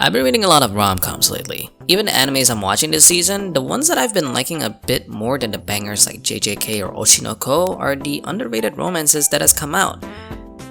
I've been reading a lot of romcoms lately. Even the animes I'm watching this season, the ones that I've been liking a bit more than the bangers like JJK or Oshinoko are the underrated romances that has come out.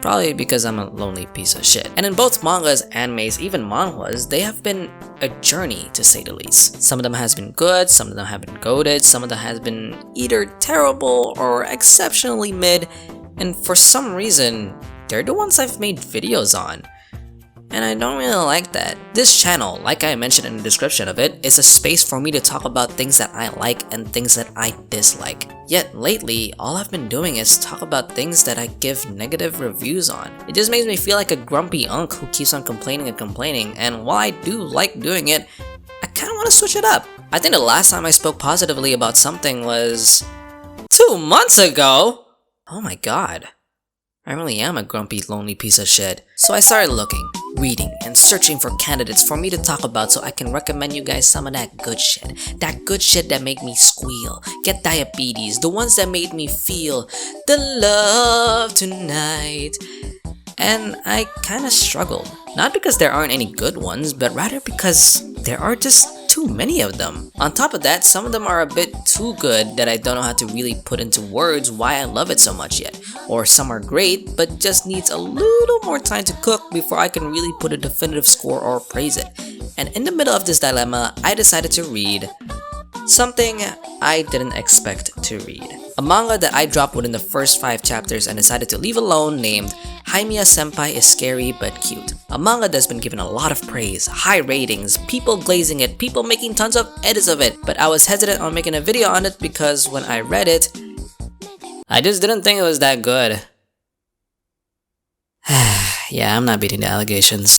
Probably because I'm a lonely piece of shit. And in both mangas, animes, even manhwas, they have been a journey to say the least. Some of them has been good, some of them have been goated, some of them has been either terrible or exceptionally mid, and for some reason, they're the ones I've made videos on. And I don't really like that. This channel, like I mentioned in the description of it, is a space for me to talk about things that I like and things that I dislike. Yet lately, all I've been doing is talk about things that I give negative reviews on. It just makes me feel like a grumpy unk who keeps on complaining and complaining, and while I do like doing it, I kinda wanna switch it up. I think the last time I spoke positively about something was 2 months ago! Oh my god. I really am a grumpy, lonely piece of shit. So I started looking, reading, and searching for candidates for me to talk about so I can recommend you guys some of that good shit. That good shit that made me squeal, get diabetes, the ones that made me feel the love tonight. And I kinda struggled. Not because there aren't any good ones, but rather because there are just too many of them. On top of that, some of them are a bit too good that I don't know how to really put into words why I love it so much yet. Or some are great, but just needs a little more time to cook before I can really put a definitive score or praise it. And in the middle of this dilemma, I decided to read something I didn't expect to read. A manga that I dropped within the first 5 chapters and decided to leave alone, named Haimiya Senpai is Scary But Cute. A manga that's been given a lot of praise, high ratings, people glazing it, people making tons of edits of it, but I was hesitant on making a video on it because when I read it, I just didn't think it was that good. Yeah, I'm not beating the allegations.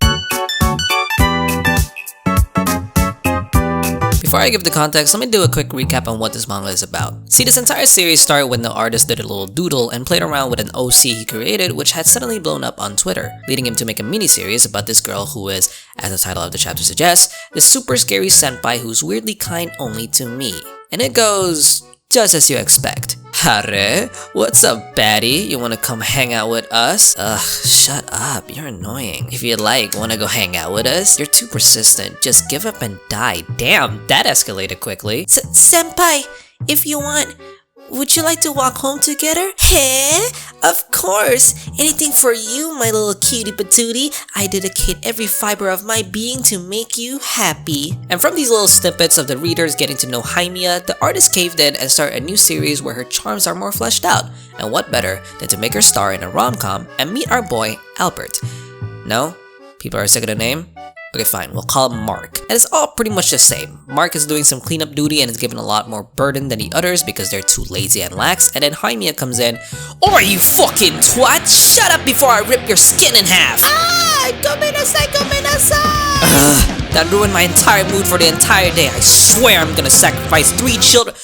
Before I give the context, let me do a quick recap on what this manga is about. See, this entire series started when the artist did a little doodle and played around with an OC he created, which had suddenly blown up on Twitter, leading him to make a mini-series about this girl who is, as the title of the chapter suggests, the super scary senpai who's weirdly kind only to me. And it goes just as you expect. Hare, what's up, baddie? You wanna come hang out with us? Ugh, shut up, you're annoying. If you like, wanna go hang out with us? You're too persistent, just give up and die. Damn, that escalated quickly. Senpai, if you want, would you like to walk home together? Heh? Of course! Anything for you, my little cutie patootie. I dedicate every fiber of my being to make you happy. And from these little snippets of the readers getting to know Haimiya, the artist caved in and started a new series where her charms are more fleshed out. And what better than to make her star in a rom-com and meet our boy, Albert. No? People are sick of the name? Okay, fine, we'll call him Mark. And it's all pretty much the same. Mark is doing some cleanup duty and is given a lot more burden than the others because they're too lazy and lax, and then Haimiya comes in. Oh, you fucking twat! Shut up before I rip your skin in half! Ah! Gomenasai! That ruined my entire mood for the entire day. I swear I'm gonna sacrifice 3 children.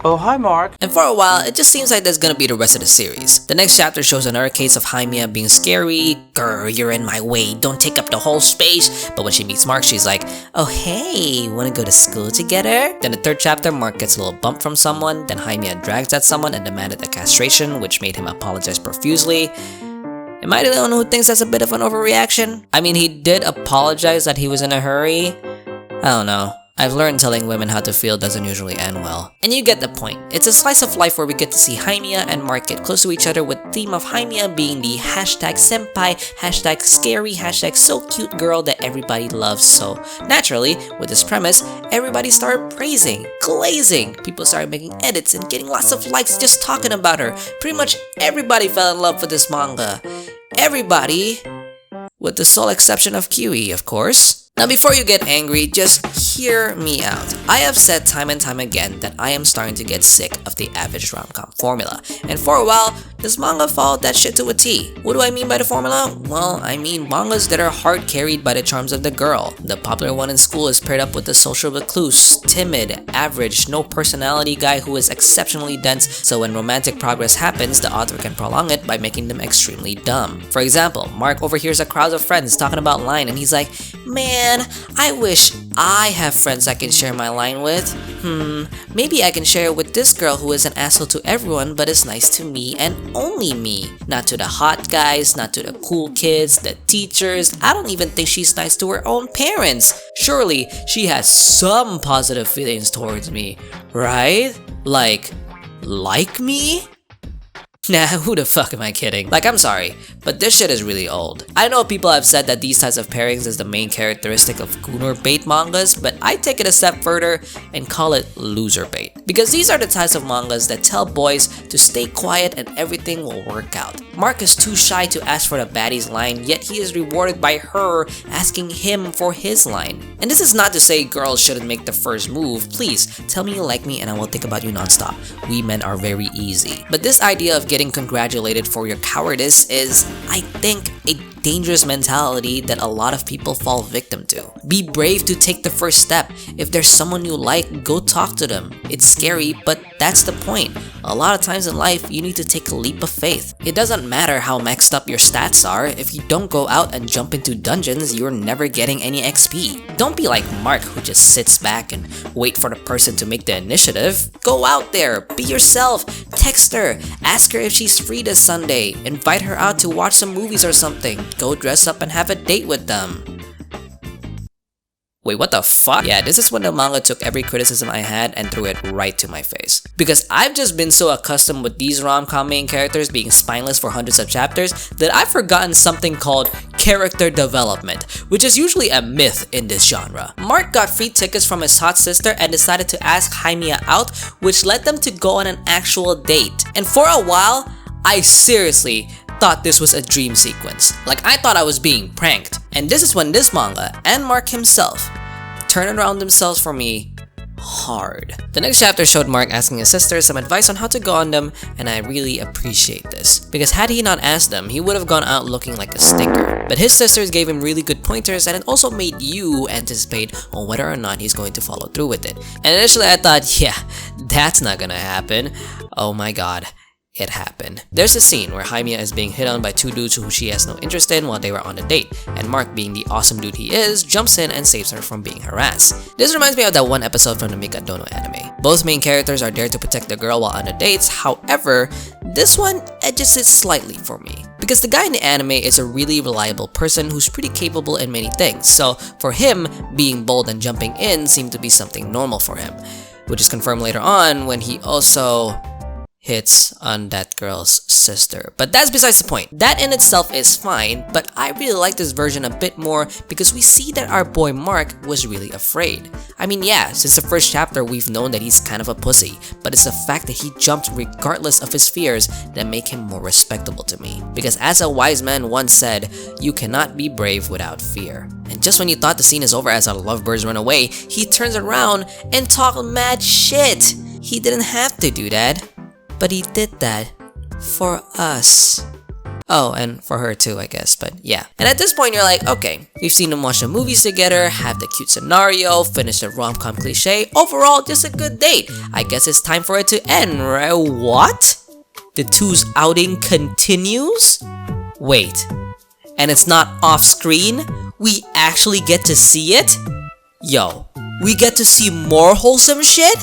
Oh, hi Mark. And for a while, it just seems like that's gonna be the rest of the series. The next chapter shows another case of Haimiya being scary. Grr, you're in my way, don't take up the whole space. But when she meets Mark, she's like, oh hey, wanna go to school together? Then the 3rd chapter, Mark gets a little bump from someone, then Haimiya drags at someone and demanded a castration, which made him apologize profusely. Am I the only one who thinks that's a bit of an overreaction? I mean, he did apologize that he was in a hurry. I don't know. I've learned telling women how to feel doesn't usually end well. And you get the point. It's a slice of life where we get to see Haimiya and Mark get close to each other, with the theme of Haimiya being the #senpai, #scary, #so cute girl that everybody loves. So naturally, with this premise, everybody started praising, glazing. People started making edits and getting lots of likes just talking about her. Pretty much everybody fell in love with this manga. Everybody, with the sole exception of Kiwi, of course. Now before you get angry, just hear me out. I have said time and time again that I am starting to get sick of the average rom-com formula. And for a while, this manga followed that shit to a T. What do I mean by the formula? Well, I mean mangas that are hard carried by the charms of the girl. The popular one in school is paired up with the social recluse, timid, average, no personality guy who is exceptionally dense, so when romantic progress happens, the author can prolong it by making them extremely dumb. For example, Mark overhears a crowd of friends talking about line and he's like, man, Man, I wish I have friends I can share my line with. Maybe I can share it with this girl who is an asshole to everyone but is nice to me and only me. Not to the hot guys, not to the cool kids, the teachers. I don't even think she's nice to her own parents. Surely, she has some positive feelings towards me, right? Like me? Nah, who the fuck am I kidding? Like, I'm sorry, but this shit is really old. I know people have said that these types of pairings is the main characteristic of gooner bait mangas, but I take it a step further and call it loser bait. Because these are the types of mangas that tell boys to stay quiet and everything will work out. Mark is too shy to ask for the baddie's line, yet he is rewarded by her asking him for his line. And this is not to say girls shouldn't make the first move. Please, tell me you like me and I will think about you nonstop. We men are very easy. But this idea of getting congratulated for your cowardice is, I think, a dangerous mentality that a lot of people fall victim to. Be brave to take the first step. If there's someone you like, go talk to them. It's scary, but that's the point. A lot of times in life, you need to take a leap of faith. It doesn't matter how maxed up your stats are. If you don't go out and jump into dungeons, you're never getting any XP. Don't be like Mark, who just sits back and wait for the person to make the initiative. Go out there, be yourself, text her, ask her if she's free this Sunday, invite her out to watch some movies or something, go dress up and have a date with them. Wait, what the fuck? Yeah, this is when the manga took every criticism I had and threw it right to my face. Because I've just been so accustomed with these rom-com main characters being spineless for hundreds of chapters that I've forgotten something called character development, which is usually a myth in this genre. Mark got free tickets from his hot sister and decided to ask Jaime out, which led them to go on an actual date. And for a while, I seriously thought this was a dream sequence. Like, I thought I was being pranked. And this is when this manga, and Mark himself, turned around themselves for me hard. The next chapter showed Mark asking his sister some advice on how to go on them, and I really appreciate this. Because had he not asked them, he would have gone out looking like a stinker. But his sisters gave him really good pointers, and it also made you anticipate on whether or not he's going to follow through with it. And initially I thought, yeah, that's not gonna happen. Oh my god. It happened. There's a scene where Jaime is being hit on by two dudes who she has no interest in while they were on a date, and Mark, being the awesome dude he is, jumps in and saves her from being harassed. This reminds me of that one episode from the Manga anime. Both main characters are there to protect the girl while on the dates, however, this one edges it slightly for me. Because the guy in the anime is a really reliable person who's pretty capable in many things, so for him, being bold and jumping in seemed to be something normal for him, which is confirmed later on when he also hits on that girl's sister. But that's besides the point. That in itself is fine, but I really like this version a bit more because we see that our boy Mark was really afraid. I mean, yeah, since the first chapter we've known that he's kind of a pussy, but it's the fact that he jumped regardless of his fears that make him more respectable to me. Because as a wise man once said, you cannot be brave without fear. And just when you thought the scene is over as our lovebirds run away, he turns around and talks mad shit. He didn't have to do that. But he did that for us. Oh, and for her too, I guess, but yeah. And at this point, you're like, okay, we've seen them watch the movies together, have the cute scenario, finish the rom-com cliche. Overall, just a good date. I guess it's time for it to end, right? What? The two's outing continues? Wait, and it's not off-screen? We actually get to see it? Yo, we get to see more wholesome shit?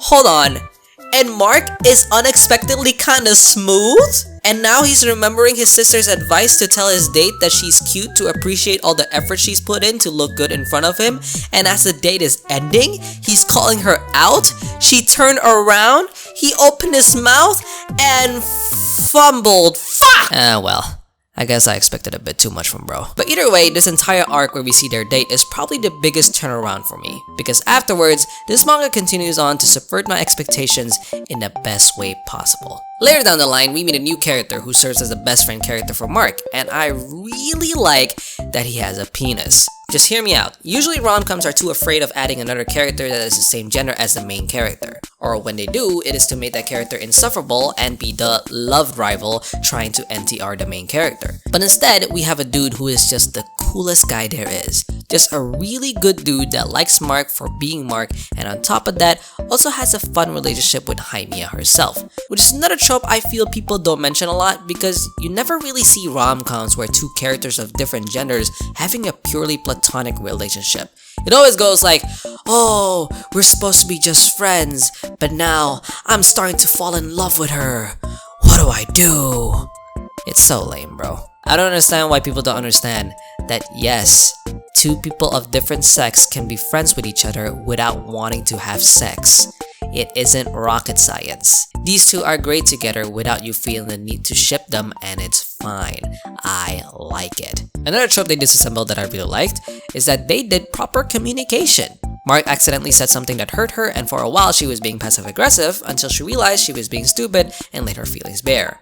Hold on. And Mark is unexpectedly kinda smooth? And now he's remembering his sister's advice to tell his date that she's cute to appreciate all the effort she's put in to look good in front of him. And as the date is ending, he's calling her out. She turned around, he opened his mouth, and fumbled. Fuck! Well. I guess I expected a bit too much from bro. But either way, this entire arc where we see their date is probably the biggest turnaround for me. Because afterwards, this manga continues on to subvert my expectations in the best way possible. Later down the line, we meet a new character who serves as the best friend character for Mark, and I really like that he has a penis. Just hear me out. Usually rom-coms are too afraid of adding another character that is the same gender as the main character. Or when they do, it is to make that character insufferable and be the love rival trying to NTR the main character. But instead, we have a dude who is just the coolest guy there is. Just a really good dude that likes Mark for being Mark, and on top of that, also has a fun relationship with Haimiya herself, which is another trope I feel people don't mention a lot because you never really see rom-coms where two characters of different genders having a purely platonic relationship. It always goes like, oh, we're supposed to be just friends, but now I'm starting to fall in love with her. What do I do? It's so lame, bro. I don't understand why people don't understand that yes, two people of different sex can be friends with each other without wanting to have sex. It isn't rocket science. These two are great together without you feeling the need to ship them, and it's fine. I like it. Another trope they disassembled that I really liked is that they did proper communication. Mark accidentally said something that hurt her, and for a while she was being passive-aggressive until she realized she was being stupid and laid her feelings bare.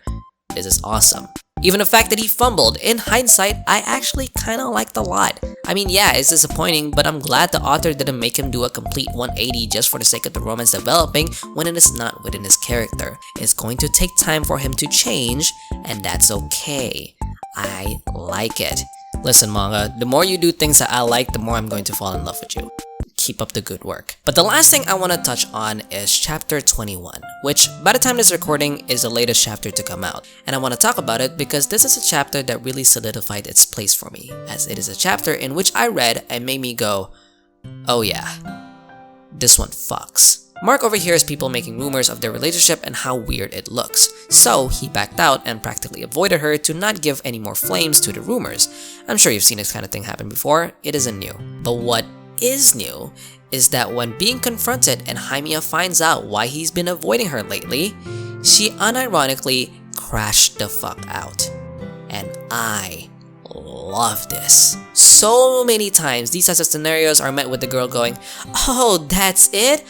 This is awesome. Even the fact that he fumbled, in hindsight, I actually kinda liked a lot. I mean, yeah, it's disappointing, but I'm glad the author didn't make him do a complete 180 just for the sake of the romance developing when it is not within his character. It's going to take time for him to change, and that's okay. I like it. Listen, manga, the more you do things that I like, the more I'm going to fall in love with you. Keep up the good work. But the last thing I want to touch on is chapter 21, which by the time this recording is the latest chapter to come out. And I want to talk about it because this is a chapter that really solidified its place for me, as it is a chapter in which I read and made me go, oh yeah, this one fucks. Mark overhears people making rumors of their relationship and how weird it looks, so he backed out and practically avoided her to not give any more flames to the rumors. I'm sure you've seen this kind of thing happen before, it isn't new. But what is new is that when being confronted and Haimiya finds out why he's been avoiding her lately, she unironically crashed the fuck out. And I love this. So many times these types of scenarios are met with the girl going, oh, that's it?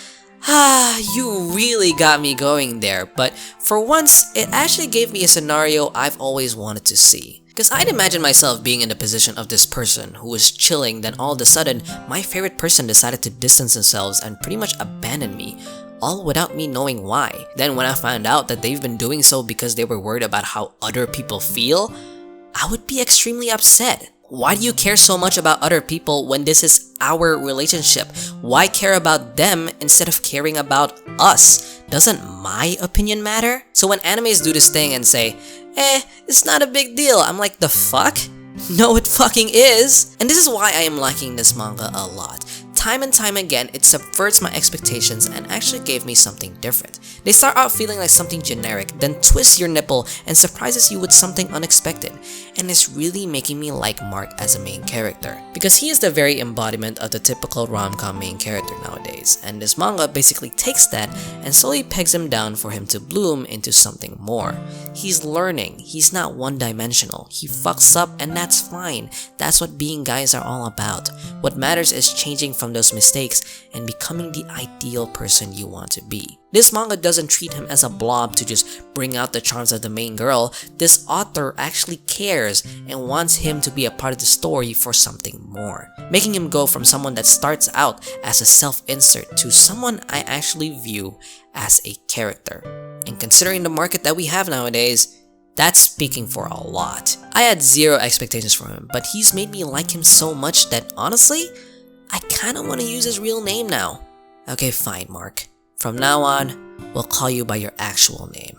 Ah, you really got me going there. But for once, it actually gave me a scenario I've always wanted to see. Because I'd imagine myself being in the position of this person who was chilling, then all of a sudden, my favorite person decided to distance themselves and pretty much abandon me, all without me knowing why. Then when I found out that they've been doing so because they were worried about how other people feel, I would be extremely upset. Why do you care so much about other people when this is our relationship? Why care about them instead of caring about us? Doesn't my opinion matter? So when animes do this thing and say, it's not a big deal, I'm like, the fuck? No, it fucking is! And this is why I am liking this manga a lot. Time and time again, it subverts my expectations and actually gave me something different. They start out feeling like something generic, then twist your nipple and surprises you with something unexpected. And it's really making me like Mark as a main character, because he is the very embodiment of the typical rom-com main character nowadays, and this manga basically takes that and slowly pegs him down for him to bloom into something more. He's learning, he's not one-dimensional, he fucks up and that's fine. That's what being guys are all about. What matters is changing from those mistakes and becoming the ideal person you want to be. This manga doesn't treat him as a blob to just bring out the charms of the main girl. This author actually cares and wants him to be a part of the story for something more, making him go from someone that starts out as a self-insert to someone I actually view as a character. And considering the market that we have nowadays, that's speaking for a lot. I had zero expectations for him, but he's made me like him so much that honestly, I kinda wanna use his real name now. Okay, fine, Mark. From now on, we'll call you by your actual name,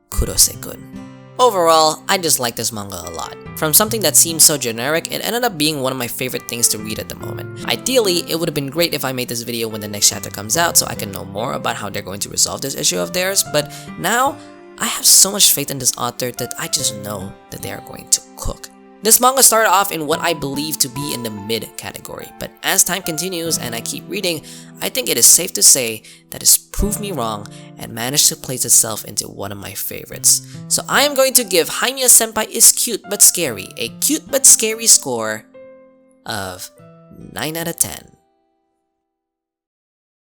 Kurose-kun. Overall, I just like this manga a lot. From something that seemed so generic, it ended up being one of my favorite things to read at the moment. Ideally, it would have been great if I made this video when the next chapter comes out so I can know more about how they're going to resolve this issue of theirs, but now, I have so much faith in this author that I just know that they are going to cook. This manga started off in what I believe to be in the mid category, but as time continues and I keep reading, I think it is safe to say that it's proved me wrong and managed to place itself into one of my favorites. So I am going to give Haimiya Senpai is Cute But Scary a cute but scary score of 9 out of 10.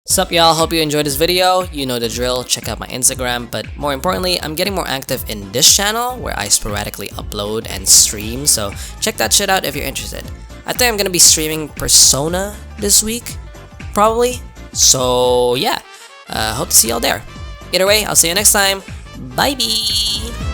Sup y'all, hope you enjoyed this video. You know the drill, check out my Instagram, but more importantly, I'm getting more active in this channel where I sporadically upload and stream, so check that shit out if you're interested. I think I'm gonna be streaming Persona this week, probably, so yeah, hope to see y'all there. Either way, I'll see you next time, bye bye!